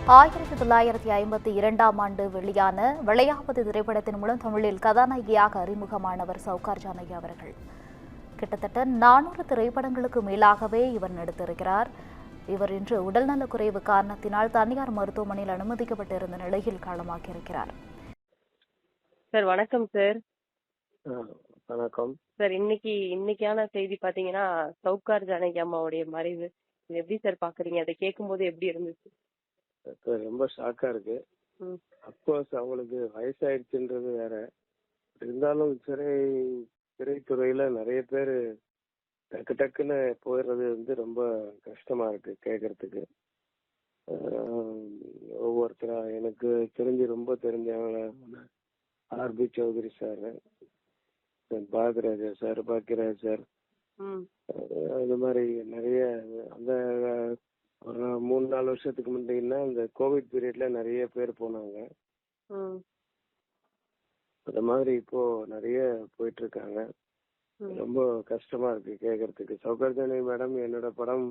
1952ஆம் ஆண்டு வெளியான விளையாவது திரைப்படத்தின் மூலம் தமிழில் கதாநாயகியாக அறிமுகமானவர் சவுகார் ஜானகி அவர்கள். கிட்டத்தட்ட 400 திரைப்படங்களுக்கு மேலாகவே இவர் நடித்திருக்கிறார். இவர் இன்று உடல்நலக்குறைவு காரணத்தினால் தனியார் மருத்துவமனையில் அனுமதிக்கப்பட்டிருந்த நிலையில் காலமாகியிருக்கிறார். சார் வணக்கம் சார். வணக்கம் சார். இன்னைக்கான செய்தி பாத்தீங்கன்னா சவுகார் ஜானகி அம்மாவுடைய மறைவு. எப்படி சார் பாக்குறீங்க? அதை கேட்கும் போது எப்படி இருந்துச்சு? ரொம்ப ஷாக்கா இருக்கு. அப்கோர்ஸ் அவங்களுக்கு வயசாயிடுச்சுன்றது வேற, இருந்தாலும் திரைத்துறையில நிறைய பேர் டக்கு டக்குன்னு போயிடுறது ரொம்ப கஷ்டமா இருக்கு கேட்கறதுக்கு. ஒவ்வொருத்தரா எனக்கு ரொம்ப தெரிஞ்சவங்கள ஆர்பி சௌத்ரி சார், பாக்யராஜ் சார், அது மாதிரி நிறைய அந்த ஒரு 3-4 வருஷத்துக்கு முன்னாடின்னா இந்த கோவிட் பீரியட்ல நிறைய பேர் போனாங்க. அந்த மாதிரி இப்போ நிறைய போயிட்டு இருக்காங்க. ரொம்ப கஷ்டமா இருக்கு கேட்கறதுக்கு. சவுகார் ஜானகி மேடம் என்னோட படம்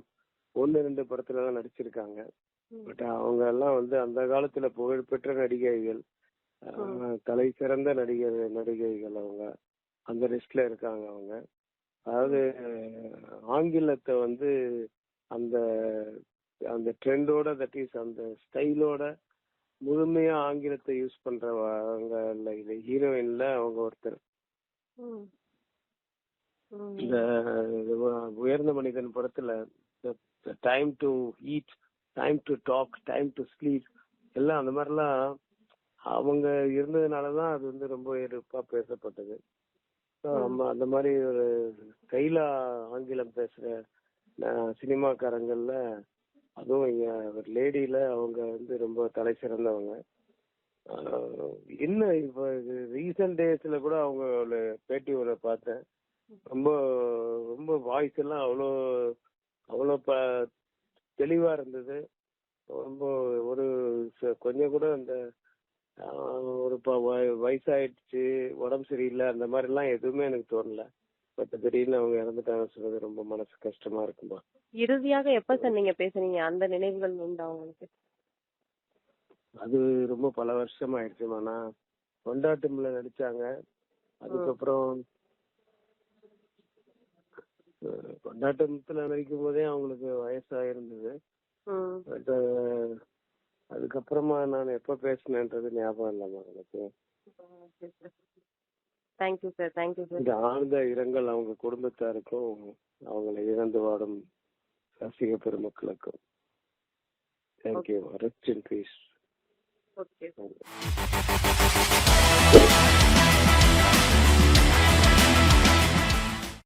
1-2 படத்துல தான் நடிச்சிருக்காங்க. பட் அவங்க எல்லாம் அந்த காலத்துல புகழ்பெற்ற நடிகைகள், தலை சிறந்த நடிகைகள். அவங்க அந்த லிஸ்ட்ல இருக்காங்க. அவங்க அதாவது ஆங்கிலத்தை அந்த அந்த ட்ரெண்டோட, தட் இஸ் அந்த ஸ்டைலோட முழுமையா ஆங்கிலத்தை யூஸ் பண்றவங்க இல்ல ஹீரோயின்ல அவங்க ஒருத்தர். இந்த உயர்ந்த மனிதன் படத்துல time to eat, time to talk, time to sleep எல்லாம் அந்த மாதிரிலாம் அவங்க இருந்ததுனாலதான் அது ரொம்ப எடுப்பா பேசப்பட்டது. அந்த மாதிரி ஒரு ஸ்டைலா ஆங்கிலம் பேசுற சினிமாக்காரங்கள்ல அதுவும் லேடியில அவங்க ரொம்ப தலை சிறந்தவங்க. இன்னும் இப்ப ரீசன்ட் டேஸ்ல கூட அவங்க பேட்டி பார்த்தேன். ரொம்ப ரொம்ப வாய்ஸ் எல்லாம் அவ்வளோ தெளிவா இருந்தது. ரொம்ப கொஞ்சம் கூட அந்த ஒரு வயசாயிடுச்சு, உடம்பு சரியில்லை அந்த மாதிரி எல்லாம் எதுவுமே எனக்கு தோணல. பட் திடீர்னு அவங்க இறந்துட்டாங்க சொன்னது ரொம்ப மனசு கஷ்டமா இருக்குமா. இறுதியாக எப்ப சார் நீங்க பேசுனீங்க? அந்த நினைவுகள் உண்டா உங்களுக்கு? அது ரொம்ப பல வருஷம் ஆயிடுச்சுமா. நான் கொண்டாட்டம்ல நடிச்சாங்க. அதுக்கப்புறம் கொண்டாட்டத்துல நடிக்கும் போதே அவங்களுக்கு வயசாயிருந்தது. பட் அதுக்கப்புறமா நான் எப்ப பேசினேன்றது ஞாபகம் இல்லம்மா எனக்கு. Thank you sir. Thank you sir. இந்த ஆழ்ந்த இரங்கல் அவங்க குடும்பத்தாருக்கும் அவங்களை இழந்து வாடும் ரசிக பெருமக்களுக்கும். Thank you. Rest in peace. Okay.